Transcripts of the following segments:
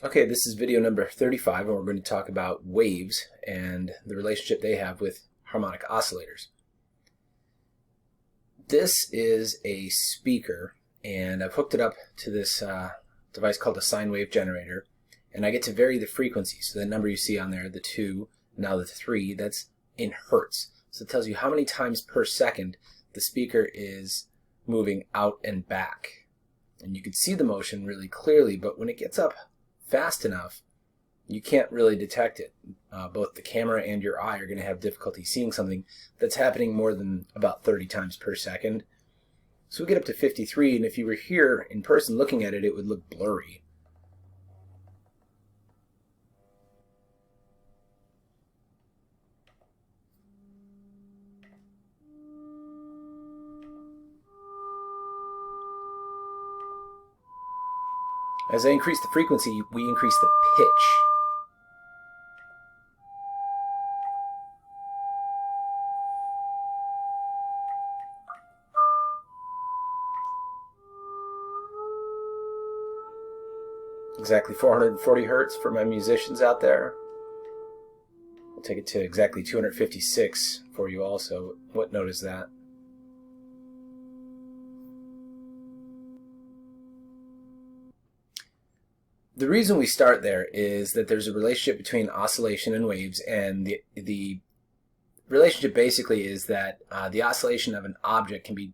Okay, this is video number 35, and we're going to talk about waves and the relationship they have with harmonic oscillators. This is a speaker, and I've hooked it up to this device called a sine wave generator, and I get to vary the frequency. So the number you see on there, the 2, now the 3, that's in hertz. So it tells you how many times per second the speaker is moving out and back. And you can see the motion really clearly, but when it gets up fast enough, you can't really detect it. Both the camera and your eye are going to have difficulty seeing something that's happening more than about 30 times per second. So we get up to 53, and if you were here in person looking at it, it would look blurry. As I increase the frequency, we increase the pitch. Exactly 440 hertz for my musicians out there. We'll take it to exactly 256 for you also. What note is that? The reason we start there is that there's a relationship between oscillation and waves, and the relationship basically is that the oscillation of an object can be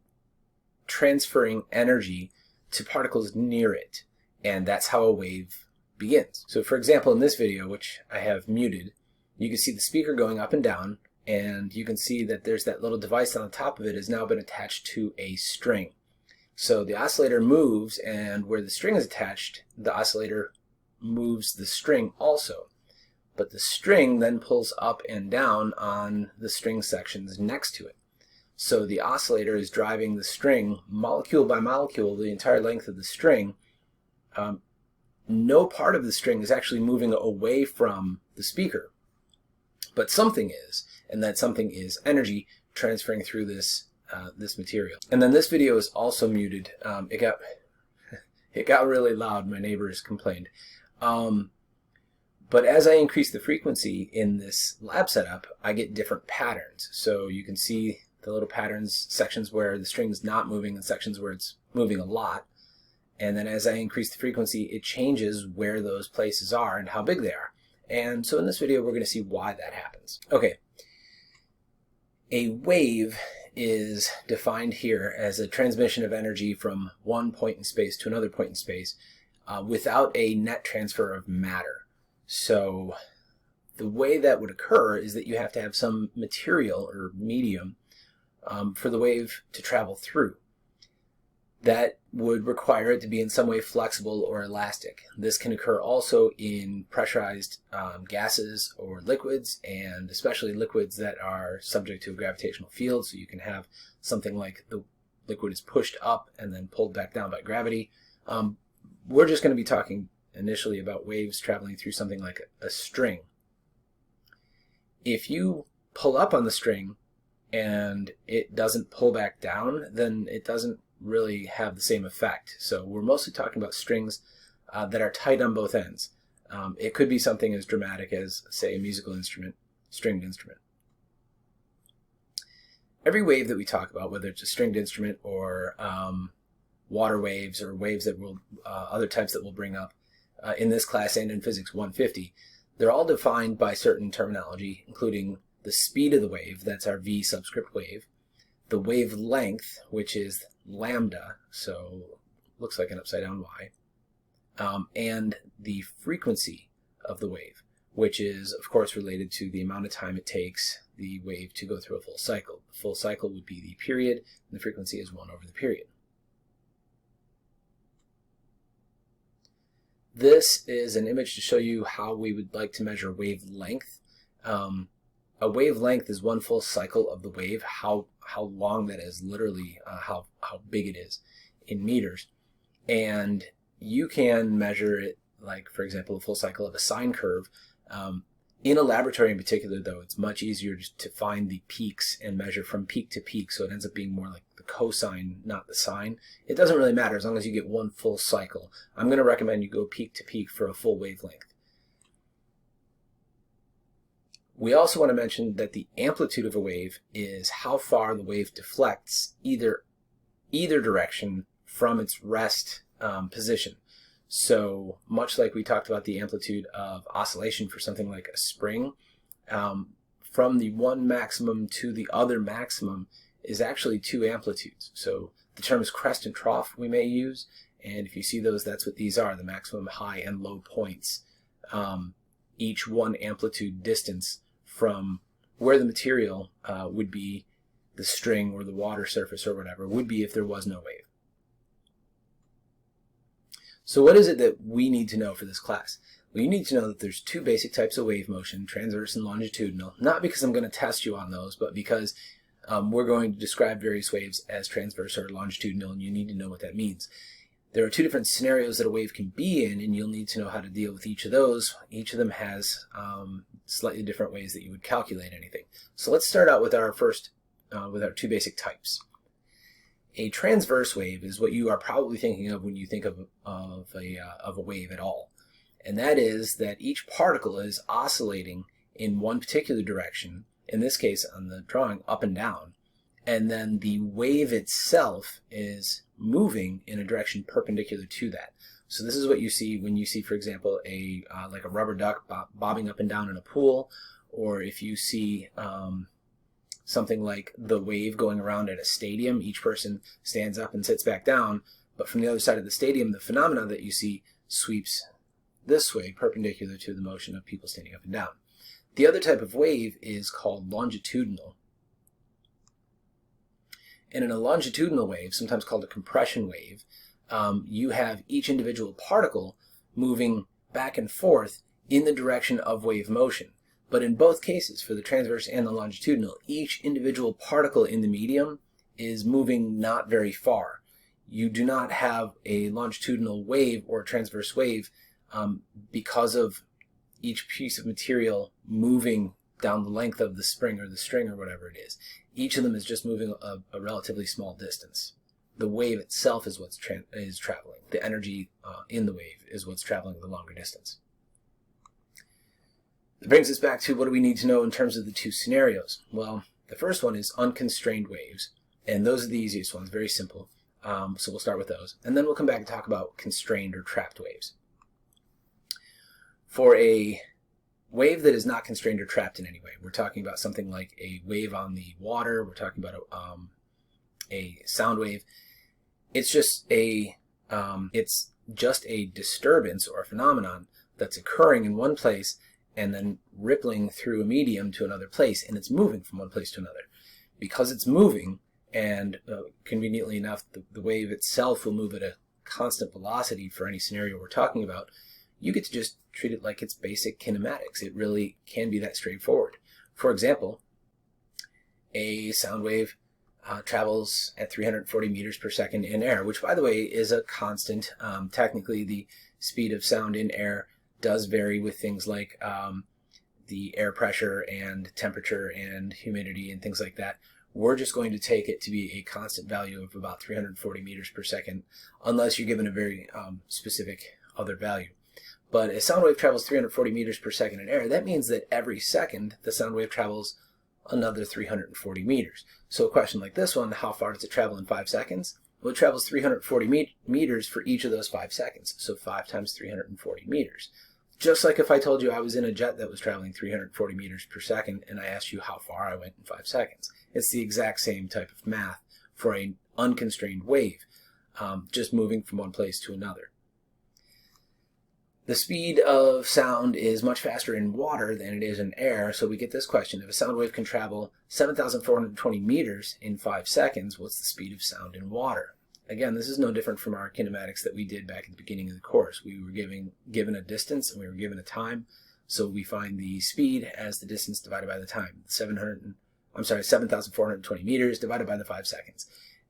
transferring energy to particles near it, and that's how a wave begins. So for example, in this video, which I have muted, you can see the speaker going up and down, and you can see that there's that little device on the top of it has now been attached to a string. So the oscillator moves, and where the string is attached, the oscillator moves the string also. But the string then pulls up and down on the string sections next to it. So the oscillator is driving the string molecule by molecule, the entire length of the string. No part of the string is actually moving away from the speaker, but something is, and that something is energy transferring through this material. And then this video is also muted. It got really loud. My neighbors complained. But as I increase the frequency in this lab setup, I get different patterns. So you can see the little patterns, sections where the string is not moving and sections where it's moving a lot. And then as I increase the frequency, it changes where those places are and how big they are. And so in this video, we're going to see why that happens. Okay. A wave is defined here as a transmission of energy from one point in space to another point in space without a net transfer of matter. So the way that would occur is that you have to have some material or medium for the wave to travel through. That would require it to be in some way flexible or elastic. This can occur also in pressurized gases or liquids, and especially liquids that are subject to a gravitational field. So you can have something like the liquid is pushed up and then pulled back down by gravity. We're just going to be talking initially about waves traveling through something like a string. If you pull up on the string and it doesn't pull back down, then it doesn't really have the same effect. So we're mostly talking about strings that are tight on both ends. It could be something as dramatic as, say, a musical instrument, stringed instrument. Every wave that we talk about, whether it's a stringed instrument or water waves or waves that will other types that we'll bring up in this class and in Physics 150, they're all defined by certain terminology, including the speed of the wave, that's our v subscript wave, the wavelength, which is lambda, so looks like an upside down y, and the frequency of the wave, which is of course related to the amount of time it takes the wave to go through a full cycle. The full cycle would be the period, and the frequency is 1 over the period. This is an image to show you how we would like to measure wavelength. A wavelength is one full cycle of the wave, how long that is, literally how big it is in meters. And you can measure it, like for example a full cycle of a sine curve. In a laboratory in particular though, it's much easier to find the peaks and measure from peak to peak, so it ends up being more like the cosine, not the sine. It doesn't really matter as long as you get one full cycle. I'm going to recommend you go peak to peak for a full wavelength. We also want to mention that the amplitude of a wave is how far the wave deflects either direction from its rest position. So much like we talked about the amplitude of oscillation for something like a spring, from the one maximum to the other maximum is actually two amplitudes. So the terms crest and trough we may use, and if you see those, that's what these are, the maximum high and low points. Each one amplitude distance from where the material would be, the string or the water surface or whatever, would be if there was no wave. So what is it that we need to know for this class? Well, you need to know that there's two basic types of wave motion, transverse and longitudinal, not because I'm going to test you on those, but because we're going to describe various waves as transverse or longitudinal, and you need to know what that means. There are two different scenarios that a wave can be in, and you'll need to know how to deal with each of those. Each of them has slightly different ways that you would calculate anything. So let's start out with our first, with our two basic types. A transverse wave is what you are probably thinking of when you think of a wave at all. And that is that each particle is oscillating in one particular direction, in this case on the drawing up and down, and then the wave itself is moving in a direction perpendicular to that. So this is what you see when you see, for example, like a rubber duck bobbing up and down in a pool, or if you see something like the wave going around at a stadium. Each person stands up and sits back down, but from the other side of the stadium, the phenomena that you see sweeps this way, perpendicular to the motion of people standing up and down. The other type of wave is called longitudinal. And in a longitudinal wave, sometimes called a compression wave, you have each individual particle moving back and forth in the direction of wave motion. But in both cases, for the transverse and the longitudinal, each individual particle in the medium is moving not very far. You do not have a longitudinal wave or a transverse wave because of each piece of material moving down the length of the spring or the string or whatever it is. Each of them is just moving a relatively small distance. The wave itself is what's traveling. The energy in the wave is what's traveling the longer distance. That brings us back to what do we need to know in terms of the two scenarios. Well, the first one is unconstrained waves, and those are the easiest ones, very simple. So we'll start with those, and then we'll come back and talk about constrained or trapped waves. For a wave that is not constrained or trapped in any way, we're talking about something like a wave on the water, we're talking about a sound wave. It's just a disturbance or a phenomenon that's occurring in one place and then rippling through a medium to another place, and it's moving from one place to another. Because it's moving, and conveniently enough, the wave itself will move at a constant velocity for any scenario we're talking about, you get to just treat it like it's basic kinematics. It really can be that straightforward. For example, a sound wave travels at 340 meters per second in air, which, by the way, is a constant. Technically, the speed of sound in air does vary with things like the air pressure and temperature and humidity and things like that. We're just going to take it to be a constant value of about 340 meters per second, unless you're given a very specific other value. But a sound wave travels 340 meters per second in air. That means that every second the sound wave travels another 340 meters. So a question like this one, how far does it travel in 5 seconds? Well, it travels 340 meters for each of those 5 seconds. So 5 times 340 meters. Just like if I told you I was in a jet that was traveling 340 meters per second and I asked you how far I went in 5 seconds. It's the exact same type of math for an unconstrained wave, just moving from one place to another. The speed of sound is much faster in water than it is in air, so we get this question. If a sound wave can travel 7,420 meters in 5 seconds, what's the speed of sound in water? Again, this is no different from our kinematics that we did back at the beginning of the course. We were given a distance and we were given a time, so we find the speed as the distance divided by the time. 7,420 meters divided by the 5 seconds.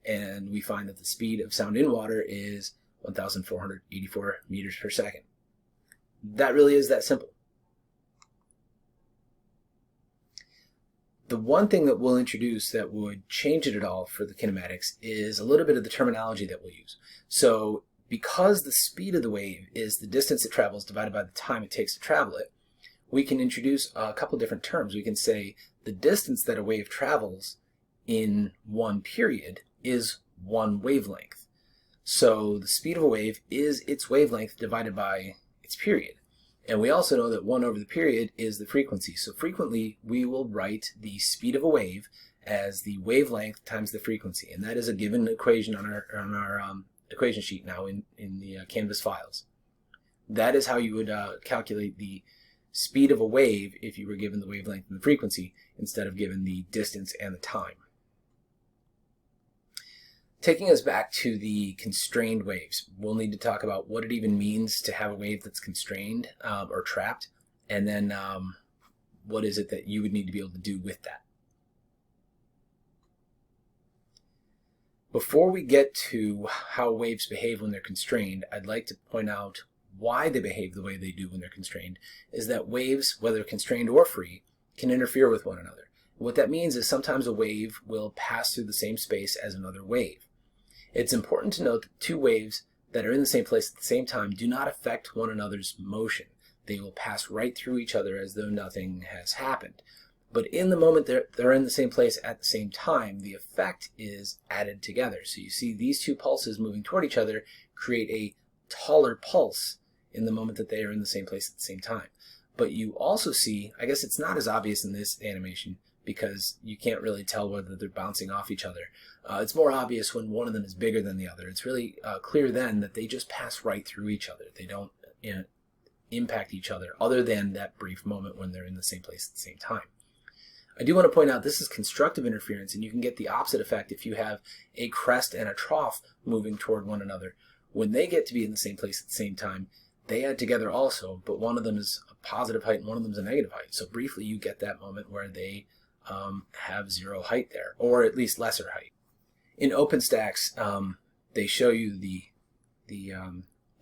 And we find that the speed of sound in water is 1,484 meters per second. That really is that simple. The one thing that we'll introduce that would change it at all for the kinematics is a little bit of the terminology that we'll use. So because the speed of the wave is the distance it travels divided by the time it takes to travel it, we can introduce a couple different terms. We can say the distance that a wave travels in one period is one wavelength. So the speed of a wave is its wavelength divided by its period. And we also know that 1 over the period is the frequency. So frequently we will write the speed of a wave as the wavelength times the frequency. And that is a given equation on our equation sheet now in the Canvas files. That is how you would calculate the speed of a wave if you were given the wavelength and the frequency instead of given the distance and the time. Taking us back to the constrained waves, we'll need to talk about what it even means to have a wave that's constrained or trapped, and then what is it that you would need to be able to do with that. Before we get to how waves behave when they're constrained, I'd like to point out why they behave the way they do when they're constrained, is that waves, whether constrained or free, can interfere with one another. What that means is sometimes a wave will pass through the same space as another wave. It's important to note that two waves that are in the same place at the same time do not affect one another's motion. They will pass right through each other as though nothing has happened. But in the moment they're in the same place at the same time, the effect is added together. So you see these two pulses moving toward each other create a taller pulse in the moment that they are in the same place at the same time. But you also see, I guess it's not as obvious in this animation because you can't really tell whether they're bouncing off each other. It's more obvious when one of them is bigger than the other. It's really clear then that they just pass right through each other. They don't impact each other other than that brief moment when they're in the same place at the same time. I do want to point out this is constructive interference, and you can get the opposite effect if you have a crest and a trough moving toward one another. When they get to be in the same place at the same time, they add together also, but one of them is a positive height and one of them is a negative height. So briefly you get that moment where they have zero height there, or at least lesser height. In OpenStax, they show you the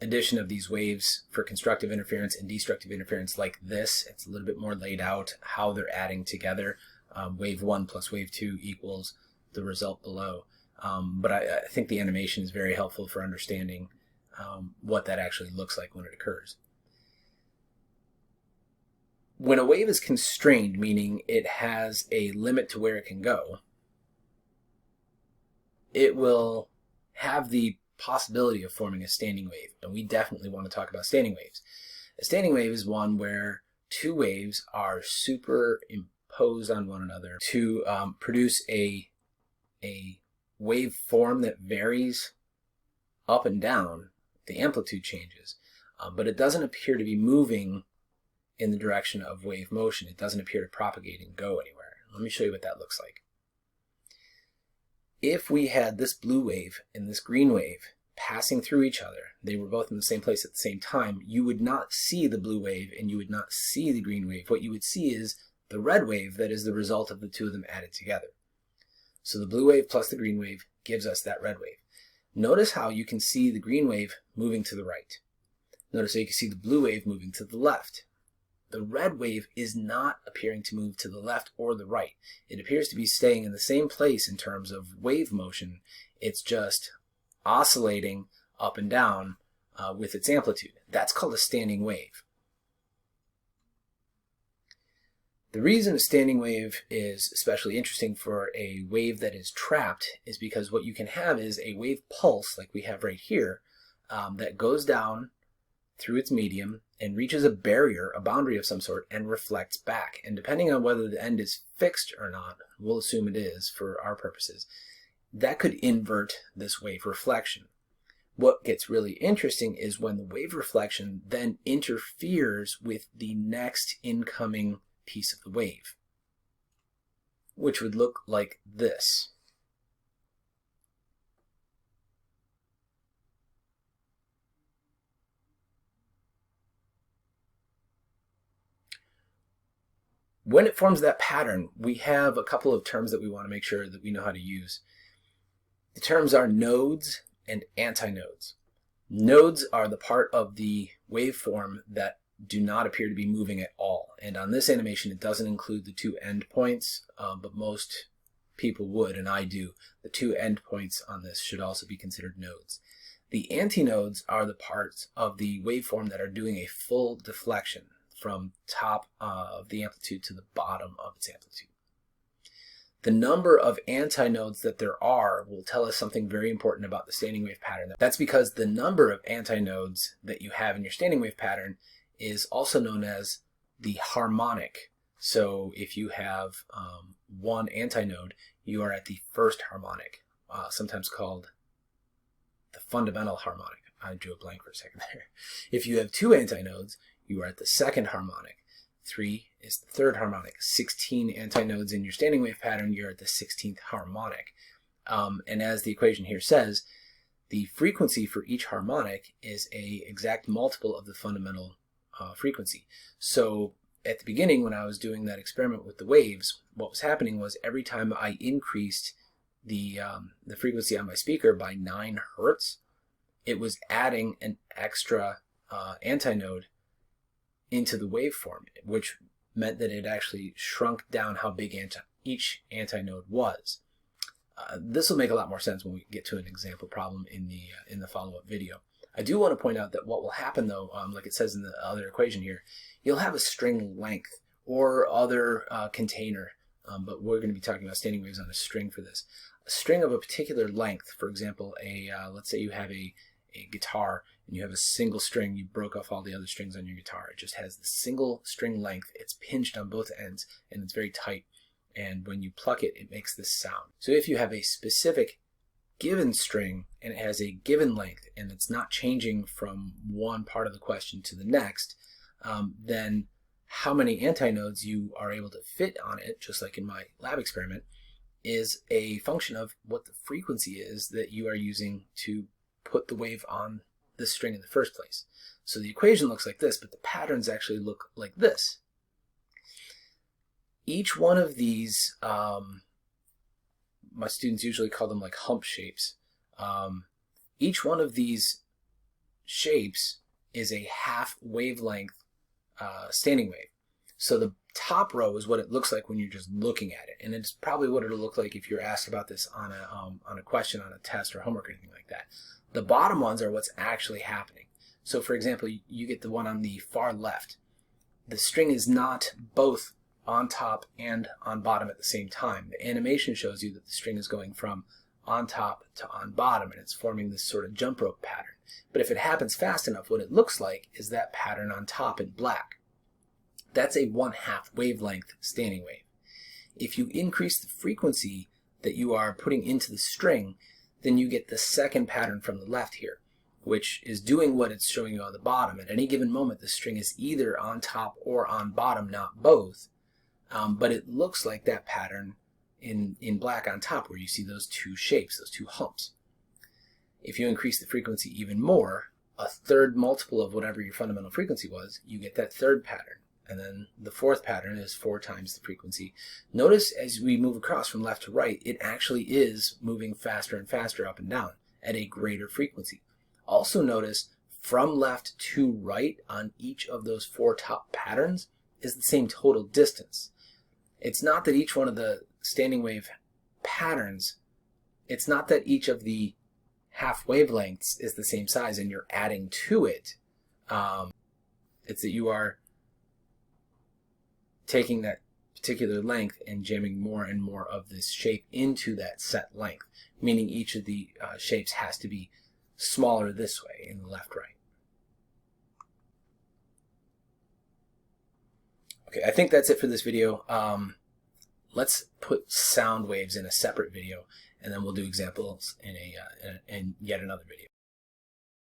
addition of these waves for constructive interference and destructive interference like this. It's a little bit more laid out how they're adding together. Wave 1 plus wave 2 equals the result below. But I think the animation is very helpful for understanding what that actually looks like when it occurs. When a wave is constrained, meaning it has a limit to where it can go, it will have the possibility of forming a standing wave, and we definitely want to talk about standing waves. A standing wave is one where two waves are superimposed on one another to produce a waveform that varies up and down. The amplitude changes, but it doesn't appear to be moving in the direction of wave motion. It doesn't appear to propagate and go anywhere. Let me show you what that looks like. If we had this blue wave and this green wave passing through each other, they were both in the same place at the same time, you would not see the blue wave and you would not see the green wave. What you would see is the red wave that is the result of the two of them added together. So the blue wave plus the green wave gives us that red wave. Notice how you can see the green wave moving to the right. Notice how you can see the blue wave moving to the left. The red wave is not appearing to move to the left or the right. It appears to be staying in the same place in terms of wave motion. It's just oscillating up and down with its amplitude. That's called a standing wave. The reason a standing wave is especially interesting for a wave that is trapped is because what you can have is a wave pulse, like we have right here, that goes down through its medium and reaches a barrier, a boundary of some sort, and reflects back. And depending on whether the end is fixed or not, we'll assume it is for our purposes, that could invert this wave reflection. What gets really interesting is when the wave reflection then interferes with the next incoming piece of the wave, which would look like this. When it forms that pattern, we have a couple of terms that we want to make sure that we know how to use. The terms are nodes and antinodes. Nodes are the part of the waveform that do not appear to be moving at all. And on this animation, it doesn't include the two endpoints, but most people would, and I do. The two endpoints on this should also be considered nodes. The antinodes are the parts of the waveform that are doing a full deflection from top of the amplitude to the bottom of its amplitude. The number of antinodes that there are will tell us something very important about the standing wave pattern. That's because the number of antinodes that you have in your standing wave pattern is also known as the harmonic. So if you have one antinode, you are at the first harmonic, sometimes called the fundamental harmonic. I drew a blank for a second there. If you have two antinodes, you are at the second harmonic. 3 is the third harmonic. 16 antinodes in your standing wave pattern, you're at the 16th harmonic. And as the equation here says, the frequency for each harmonic is an exact multiple of the fundamental frequency. So at the beginning, when I was doing that experiment with the waves, what was happening was every time I increased the frequency on my speaker by 9 hertz, it was adding an extra antinode into the waveform, which meant that it actually shrunk down how big each antinode was. This will make a lot more sense when we get to an example problem in the follow-up video. I do want to point out that what will happen though, like it says in the other equation here, you'll have a string length or other container, but we're going to be talking about standing waves on a string for this. A string of a particular length, for example, let's say you have a guitar and you have a single string, you broke off all the other strings on your guitar. It just has the single string length, it's pinched on both ends and it's very tight, and when you pluck it, it makes this sound. So if you have a specific given string and it has a given length and it's not changing from one part of the question to the next, then how many antinodes you are able to fit on it, just like in my lab experiment, is a function of what the frequency is that you are using to put the wave on this string in the first place. So the equation looks like this, but the patterns actually look like this. Each one of these, my students usually call them like hump shapes. Each one of these shapes is a half wavelength standing wave. So the top row is what it looks like when you're just looking at it, and it's probably what it'll look like if you're asked about this on a question on a test or homework or anything like that. The bottom ones are what's actually happening. So for example, you get the one on the far left. The string is not both on top and on bottom at the same time. The animation shows you that the string is going from on top to on bottom, and it's forming this sort of jump rope pattern. But if it happens fast enough, what it looks like is that pattern on top in black. That's a 1/2 wavelength standing wave. If you increase the frequency that you are putting into the string, then you get the second pattern from the left here, which is doing what it's showing you on the bottom. At any given moment, the string is either on top or on bottom, not both, but it looks like that pattern in black on top, where you see those two shapes, those two humps. If you increase the frequency even more, a third multiple of whatever your fundamental frequency was, you get that third pattern. And then the fourth pattern is 4 times the frequency. Notice as we move across from left to right, it actually is moving faster and faster up and down at a greater frequency. Also notice from left to right on each of those 4 top patterns is the same total distance. It's not that each one of the standing wave patterns, it's not that each of the half wavelengths is the same size and you're adding to it. It's that you are taking that particular length and jamming more and more of this shape into that set length, meaning each of the shapes has to be smaller this way in the left-right. Okay, I think that's it for this video. Let's put sound waves in a separate video, and then we'll do examples in yet another video.